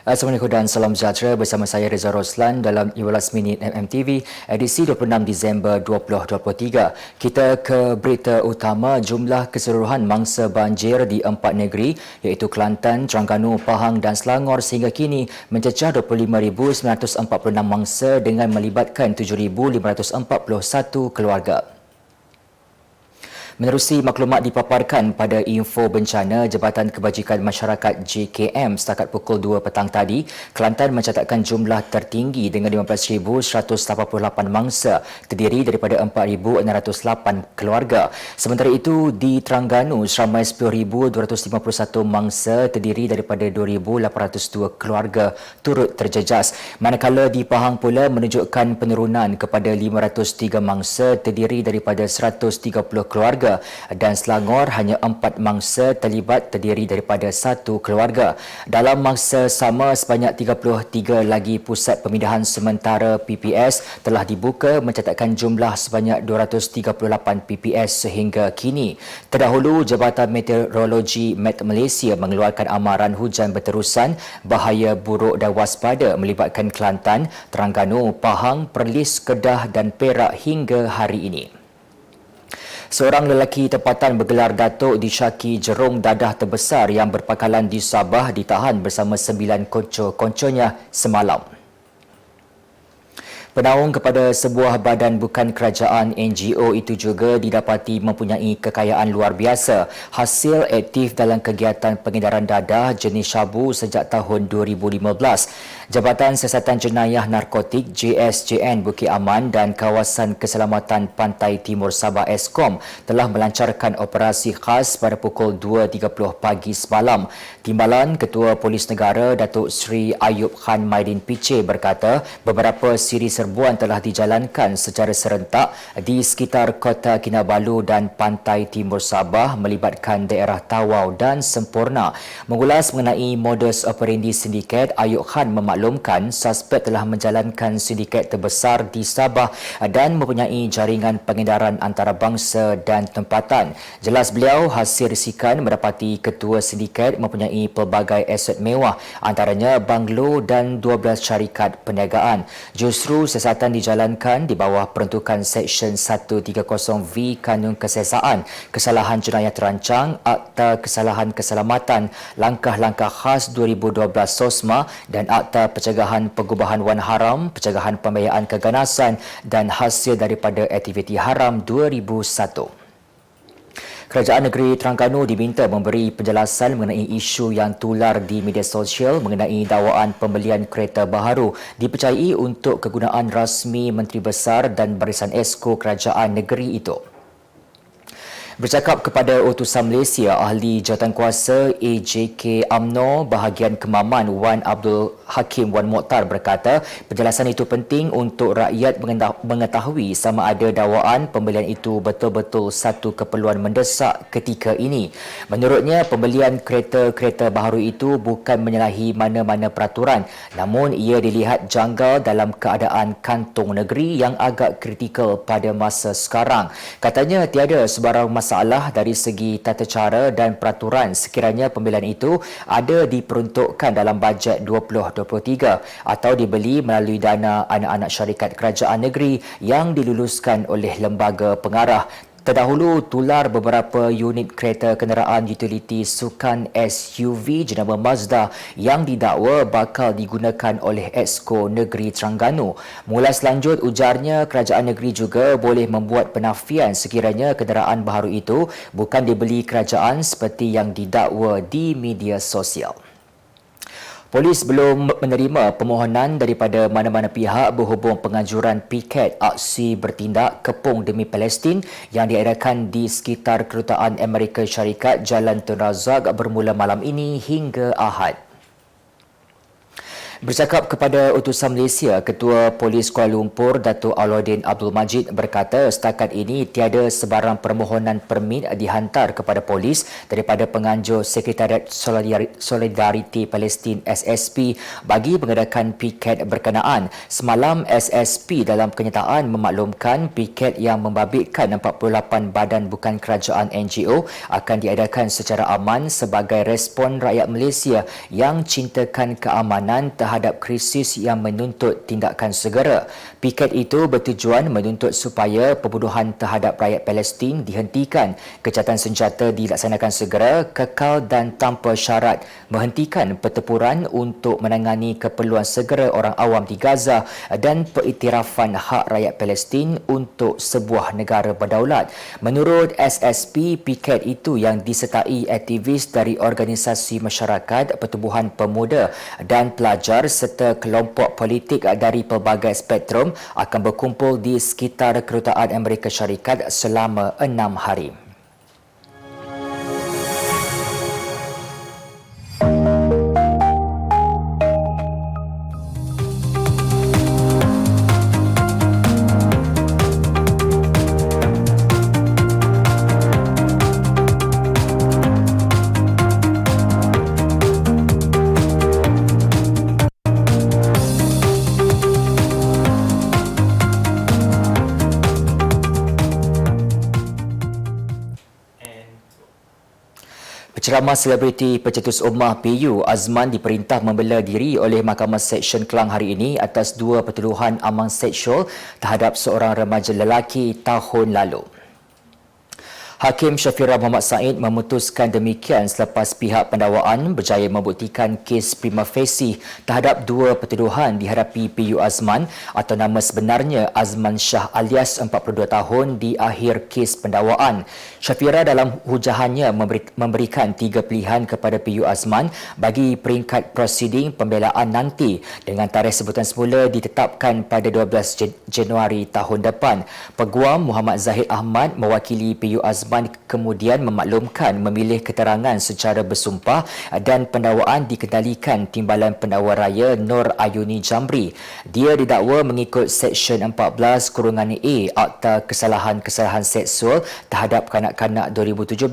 Assalamualaikum dan salam sejahtera bersama saya Reza Roslan dalam 15 minit MMTV edisi 26 Disember 2023. Kita ke berita utama. Jumlah keseluruhan mangsa banjir di 4 negeri iaitu Kelantan, Terengganu, Pahang dan Selangor sehingga kini mencecah 25,946 mangsa dengan melibatkan 7,541 keluarga. Menerusi maklumat dipaparkan pada info bencana Jabatan Kebajikan Masyarakat JKM setakat pukul 2 petang tadi, Kelantan mencatatkan jumlah tertinggi dengan 15,188 mangsa terdiri daripada 4,608 keluarga. Sementara itu, di Terengganu seramai 10,251 mangsa terdiri daripada 2,802 keluarga turut terjejas. Manakala di Pahang pula menunjukkan penurunan kepada 503 mangsa terdiri daripada 130 keluarga dan Selangor hanya 4 mangsa terlibat terdiri daripada 1 keluarga. Dalam mangsa sama, sebanyak 33 lagi pusat pemindahan sementara PPS telah dibuka mencatatkan jumlah sebanyak 238 PPS sehingga kini. Terdahulu, Jabatan Meteorologi Met Malaysia mengeluarkan amaran hujan berterusan, bahaya buruk dan waspada melibatkan Kelantan, Terengganu, Pahang, Perlis, Kedah dan Perak hingga hari ini. Seorang lelaki tempatan bergelar Datuk disyaki jerung dadah terbesar yang berpangkalan di Sabah ditahan bersama 9 konco-konconya semalam. Penaung kepada sebuah badan bukan kerajaan NGO itu juga didapati mempunyai kekayaan luar biasa, hasil aktif dalam kegiatan pengedaran dadah jenis syabu sejak tahun 2015. Jabatan Siasatan Jenayah Narkotik JSJN Bukit Aman dan Kawasan Keselamatan Pantai Timur Sabah Eskom telah melancarkan operasi khas pada pukul 2.30 pagi semalam. Timbalan Ketua Polis Negara Datuk Seri Ayub Khan Maidin Piche berkata beberapa siri serbuan telah dijalankan secara serentak di sekitar Kota Kinabalu dan Pantai Timur Sabah melibatkan daerah Tawau dan Semporna. Mengulas mengenai modus operandi sindiket, Ayub Khan memaklumkan suspek telah menjalankan sindiket terbesar di Sabah dan mempunyai jaringan pengedaran antarabangsa dan tempatan. Jelas beliau, hasil risikan mendapati ketua sindiket mempunyai pelbagai aset mewah, antaranya banglo dan 12 syarikat perniagaan. Justru siasatan dijalankan di bawah peruntukan Seksyen 130V Kanun Kesiasaan, Kesalahan Jenayah Terancang, Akta Kesalahan Keselamatan, Langkah-Langkah Khas 2012 SOSMA dan Akta Pencegahan Pengubahan Wang Haram, Pencegahan Pembiayaan Keganasan dan Hasil daripada Aktiviti Haram 2001. Kerajaan Negeri Terengganu diminta memberi penjelasan mengenai isu yang tular di media sosial mengenai dakwaan pembelian kereta baharu dipercayai untuk kegunaan rasmi Menteri Besar dan Barisan Esko Kerajaan Negeri itu. Bercakap kepada utusan Malaysia, Ahli Jawatankuasa AJK UMNO bahagian Kemaman Wan Abdul Hakim Wan Mokhtar berkata penjelasan itu penting untuk rakyat mengetahui sama ada dakwaan pembelian itu betul-betul satu keperluan mendesak ketika ini. Menurutnya, pembelian kereta-kereta baharu itu bukan menyalahi mana-mana peraturan, namun ia dilihat janggal dalam keadaan kantung negeri yang agak kritikal pada masa sekarang. Katanya tiada sebarang masalah dari segi tata cara dan peraturan sekiranya pembelian itu ada diperuntukkan dalam bajet 2023 atau dibeli melalui dana anak-anak syarikat kerajaan negeri yang diluluskan oleh lembaga pengarah. Terdahulu, tular beberapa unit kereta kenderaan utiliti sukan SUV jenama Mazda yang didakwa bakal digunakan oleh Exco Negeri Terengganu. Mengulas lanjut, ujarnya kerajaan negeri juga boleh membuat penafian sekiranya kenderaan baharu itu bukan dibeli kerajaan seperti yang didakwa di media sosial. Polis belum menerima permohonan daripada mana-mana pihak berhubung penganjuran piket aksi bertindak kepung demi Palestin yang diadakan di sekitar Kedutaan Amerika Syarikat Jalan Tun Razak bermula malam ini hingga Ahad. Bercakap kepada utusan Malaysia, Ketua Polis Kuala Lumpur, Datuk Auluddin Abdul Majid berkata setakat ini tiada sebarang permohonan permit dihantar kepada polis daripada penganjur Sekretariat Solidariti Palestin SSP bagi mengadakan piket berkenaan. Semalam SSP dalam kenyataan memaklumkan piket yang membabitkan 48 badan bukan kerajaan NGO akan diadakan secara aman sebagai respon rakyat Malaysia yang cintakan keamanan terhadap krisis yang menuntut tindakan segera. Piket itu bertujuan menuntut supaya pembunuhan terhadap rakyat Palestin dihentikan, kejahatan senjata dilaksanakan segera, kekal dan tanpa syarat, menghentikan pertempuran untuk menangani keperluan segera orang awam di Gaza dan pengiktirafan hak rakyat Palestin untuk sebuah negara berdaulat. Menurut SSP, piket itu yang disertai aktivis dari organisasi masyarakat, pertubuhan pemuda dan pelajar serta kelompok politik dari pelbagai spektrum akan berkumpul di sekitar Kedutaan Amerika Syarikat selama 6 hari. Penceramah selebriti pencetus ummah PU Azman diperintah membela diri oleh Mahkamah Seksyen Kelang hari ini atas 2 pertuduhan amang seksual terhadap seorang remaja lelaki tahun lalu. Hakim Syafira Muhammad Said memutuskan demikian selepas pihak pendakwaan berjaya membuktikan kes prima facie terhadap 2 pertuduhan dihadapi PU Azman atau nama sebenarnya Azman Shah alias 42 tahun di akhir kes pendakwaan. Syafira dalam hujahannya memberikan 3 pilihan kepada PU Azman bagi peringkat prosiding pembelaan nanti dengan tarikh sebutan semula ditetapkan pada 12 Januari tahun depan. Peguam Muhammad Zahid Ahmad mewakili PU Azman kemudian memaklumkan memilih keterangan secara bersumpah dan pendakwaan dikendalikan Timbalan Pendakwa Raya Nur Ayuni Jamri. Dia didakwa mengikut Seksyen 14(a) Akta Kesalahan-Kesalahan Seksual terhadap kanak-kanak 2017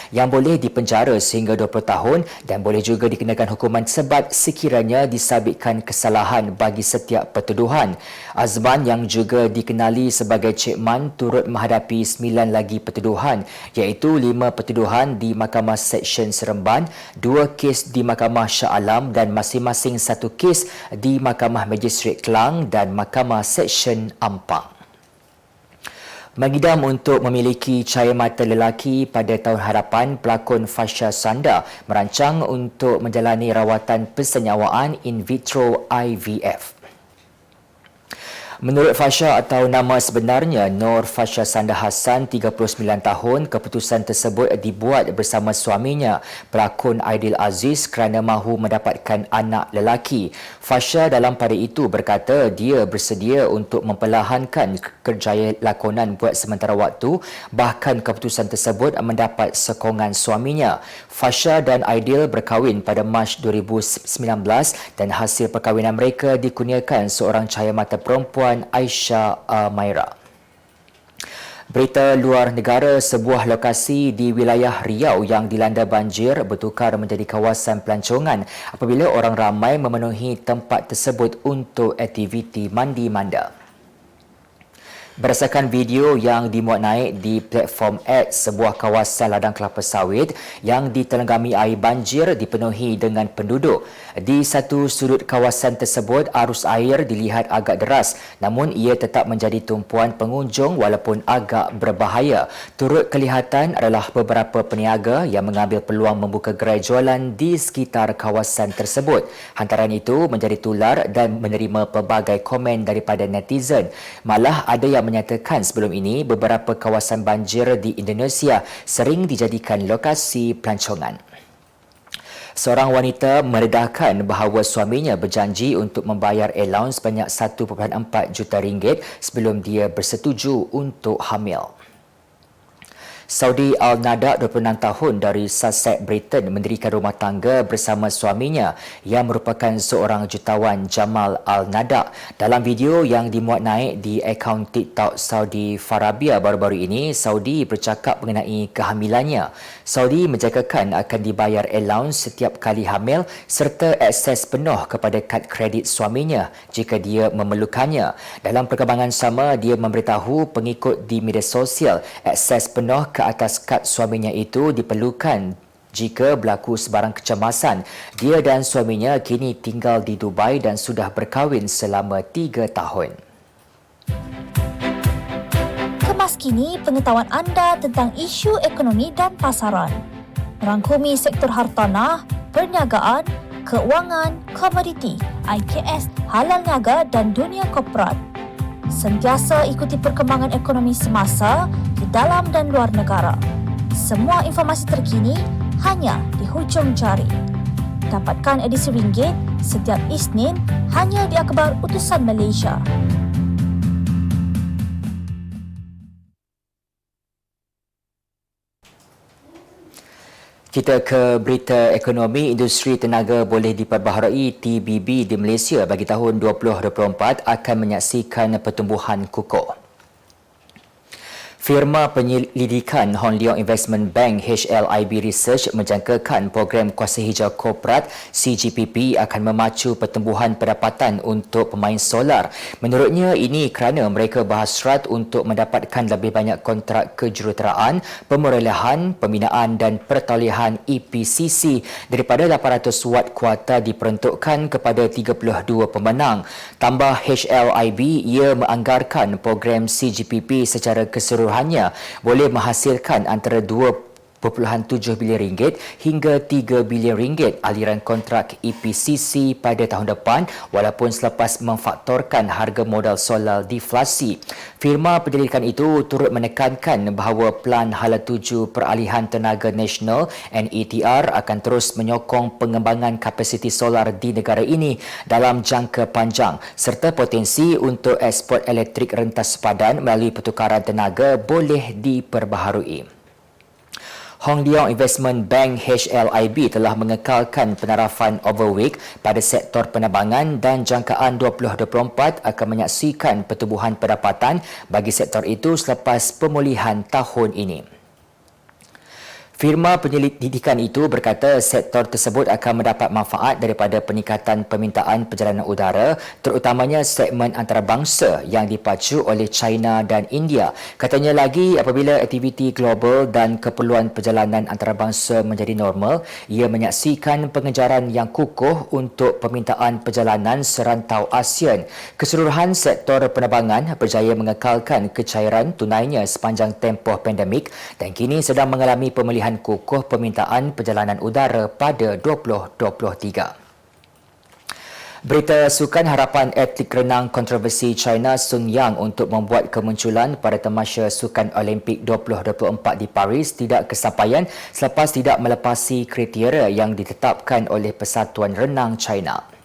yang boleh dipenjara sehingga 20 tahun dan boleh juga dikenakan hukuman sebat sekiranya disabitkan kesalahan bagi setiap pertuduhan. Azman yang juga dikenali sebagai Cik Man turut menghadapi 9 lagi pertuduhan iaitu 5 pertuduhan di Mahkamah Seksyen Seremban, 2 kes di Mahkamah Shah Alam dan masing-masing 1 kes di Mahkamah Magistrate Kelang dan Mahkamah Seksyen Ampang. Mengidam untuk memiliki cahaya mata lelaki pada tahun hadapan, pelakon Fasha Sanda merancang untuk menjalani rawatan persenyawaan in vitro IVF. Menurut Fasha atau nama sebenarnya Nur Fasha Sanda Hassan, 39 tahun, keputusan tersebut dibuat bersama suaminya, pelakon Aidil Aziz kerana mahu mendapatkan anak lelaki. Fasha dalam pada itu berkata dia bersedia untuk memperlahankan kerjaya lakonan buat sementara waktu, bahkan keputusan tersebut mendapat sokongan suaminya. Fasha dan Aidil berkahwin pada Mac 2019 dan hasil perkahwinan mereka dikurniakan seorang cahaya mata perempuan Aisyah Maira. Berita luar negara, sebuah lokasi di wilayah Riau yang dilanda banjir bertukar menjadi kawasan pelancongan apabila orang ramai memenuhi tempat tersebut untuk aktiviti mandi manda. Berdasarkan video yang dimuat naik di platform X, sebuah kawasan ladang kelapa sawit yang ditelenggami air banjir dipenuhi dengan penduduk. Di satu sudut kawasan tersebut, arus air dilihat agak deras, namun ia tetap menjadi tumpuan pengunjung walaupun agak berbahaya. Turut kelihatan adalah beberapa peniaga yang mengambil peluang membuka gerai jualan di sekitar kawasan tersebut. Hantaran itu menjadi tular dan menerima pelbagai komen daripada netizen. Malah ada yang menyatakan sebelum ini beberapa kawasan banjir di Indonesia sering dijadikan lokasi pelancongan. Seorang wanita meredahkan bahawa suaminya berjanji untuk membayar allowance sebanyak 1.4 juta ringgit sebelum dia bersetuju untuk hamil. Saudi Al-Nada, 26 tahun dari Sussex, Britain, mendirikan rumah tangga bersama suaminya yang merupakan seorang jutawan Jamal Al-Nada. Dalam video yang dimuat naik di akaun TikTok Saudi Farabia baru-baru ini, Saudi bercakap mengenai kehamilannya. Saudi menjangkakan akan dibayar allowance setiap kali hamil serta akses penuh kepada kad kredit suaminya jika dia memerlukannya. Dalam perkembangan sama, dia memberitahu pengikut di media sosial akses penuh ke atas kad suaminya itu diperlukan jika berlaku sebarang kecemasan. Dia dan suaminya kini tinggal di Dubai dan sudah berkahwin selama 3 tahun. Kemas kini pengetahuan anda tentang isu ekonomi dan pasaran. Merangkumi sektor hartanah, perniagaan, keuangan, komoditi, IKS, halal niaga dan dunia korporat. Sentiasa ikuti perkembangan ekonomi semasa di dalam dan luar negara. Semua informasi terkini hanya di hujung jari. Dapatkan edisi ringgit setiap Isnin hanya di Akhbar Utusan Malaysia. Kita ke berita ekonomi. Industri tenaga boleh diperbaharui TBB di Malaysia bagi tahun 2024 akan menyaksikan pertumbuhan kukuh. Firma penyelidikan Hon Leong Investment Bank HLIB Research menjangkakan program kuasa hijau korporat CGPP akan memacu pertumbuhan pendapatan untuk pemain solar. Menurutnya, ini kerana mereka berhasrat untuk mendapatkan lebih banyak kontrak kejuruteraan, pemerolehan, pembinaan dan pertaulihan EPCC daripada 800 watt kuarta diperuntukkan kepada 32 pemenang. Tambah HLIB, ia menganggarkan program CGPP secara keseluruhan boleh menghasilkan antara 2.7 bilion ringgit hingga 3 bilion ringgit aliran kontrak EPCC pada tahun depan walaupun selepas memfaktorkan harga modal solar deflasi. Firma penyelidikan itu turut menekankan bahawa Pelan Hala Tuju Peralihan Tenaga Nasional NETR akan terus menyokong pengembangan kapasiti solar di negara ini dalam jangka panjang serta potensi untuk ekspor elektrik rentas sepadan melalui pertukaran tenaga boleh diperbaharui. Hon Leong Investment Bank HLIB telah mengekalkan penarafan overweight pada sektor penerbangan dan jangkaan 2024 akan menyaksikan pertumbuhan pendapatan bagi sektor itu selepas pemulihan tahun ini. Firma penyelidikan itu berkata sektor tersebut akan mendapat manfaat daripada peningkatan permintaan perjalanan udara terutamanya segmen antarabangsa yang dipacu oleh China dan India. Katanya lagi, apabila aktiviti global dan keperluan perjalanan antarabangsa menjadi normal, ia menyaksikan pengejaran yang kukuh untuk permintaan perjalanan serantau ASEAN. Keseluruhan sektor penerbangan berjaya mengekalkan kecairan tunainya sepanjang tempoh pandemik dan kini sedang mengalami pemulihan kukuh permintaan perjalanan udara pada 2023. Berita sukan, harapan atlet renang kontroversi China Sun Yang untuk membuat kemunculan pada tamasya sukan Olimpik 2024 di Paris tidak kesampaian selepas tidak melepasi kriteria yang ditetapkan oleh Persatuan Renang China.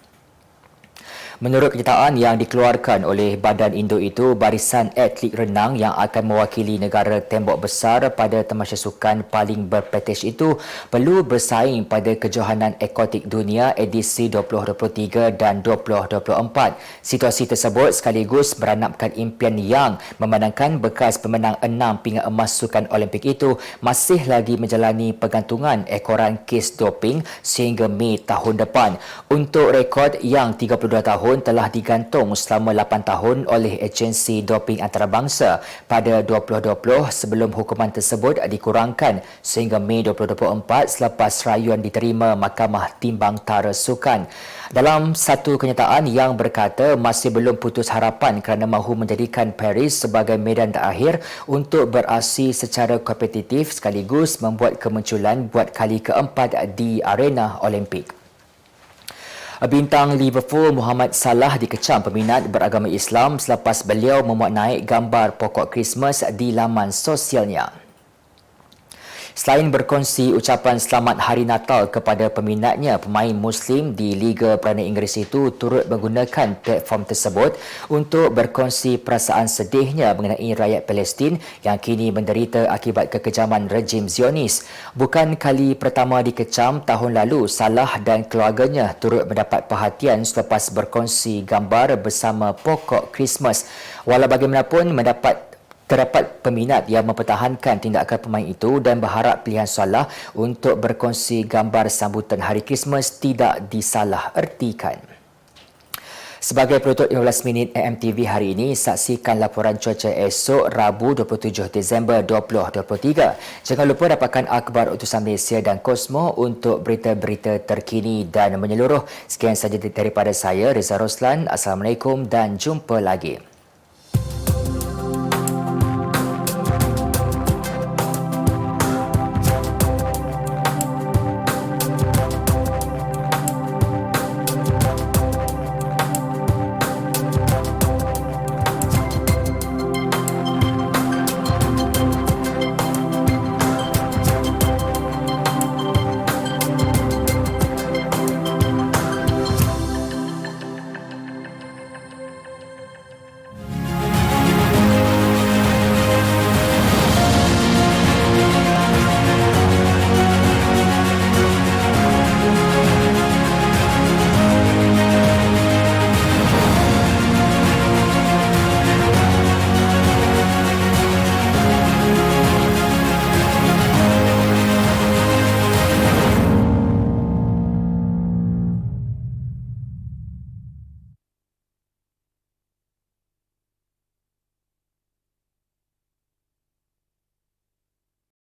Menurut kenyataan yang dikeluarkan oleh Badan Indo itu, barisan atlet renang yang akan mewakili negara tembok besar pada tamasya sukan paling berprestij itu perlu bersaing pada kejohanan akuatik dunia edisi 2023 dan 2024. Situasi tersebut sekaligus meranapkan impian Yang memandangkan bekas pemenang 6 pingat emas sukan Olimpik itu masih lagi menjalani pergantungan ekoran kes doping sehingga Mei tahun depan. Untuk rekod, Yang 32 tahun telah digantung selama 8 tahun oleh agensi doping antarabangsa pada 2020 sebelum hukuman tersebut dikurangkan sehingga Mei 2024 selepas rayuan diterima Mahkamah Timbang Tara Sukan. Dalam satu kenyataan, Yang berkata masih belum putus harapan kerana mahu menjadikan Paris sebagai medan terakhir untuk beraksi secara kompetitif sekaligus membuat kemunculan buat kali keempat di arena Olimpik. Bintang Liverpool Mohamed Salah dikecam peminat beragama Islam selepas beliau memuat naik gambar pokok Krismas di laman sosialnya. Selain berkongsi ucapan selamat Hari Natal kepada peminatnya, pemain Muslim di Liga Perdana Inggeris itu turut menggunakan platform tersebut untuk berkongsi perasaan sedihnya mengenai rakyat Palestin yang kini menderita akibat kekejaman rejim Zionis. Bukan kali pertama dikecam, tahun lalu Salah dan keluarganya turut mendapat perhatian selepas berkongsi gambar bersama pokok Christmas. Walau bagaimanapun, terdapat peminat yang mempertahankan tindakan pemain itu dan berharap pilihan Salah untuk berkongsi gambar sambutan Hari Christmas tidak disalahertikan. Sebagai penutup 15 minit AMTV hari ini, saksikan laporan cuaca esok Rabu 27 Disember 2023. Jangan lupa dapatkan akhbar utusan Malaysia dan Kosmo untuk berita-berita terkini dan menyeluruh. Sekian sahaja daripada saya, Reza Roslan. Assalamualaikum dan jumpa lagi.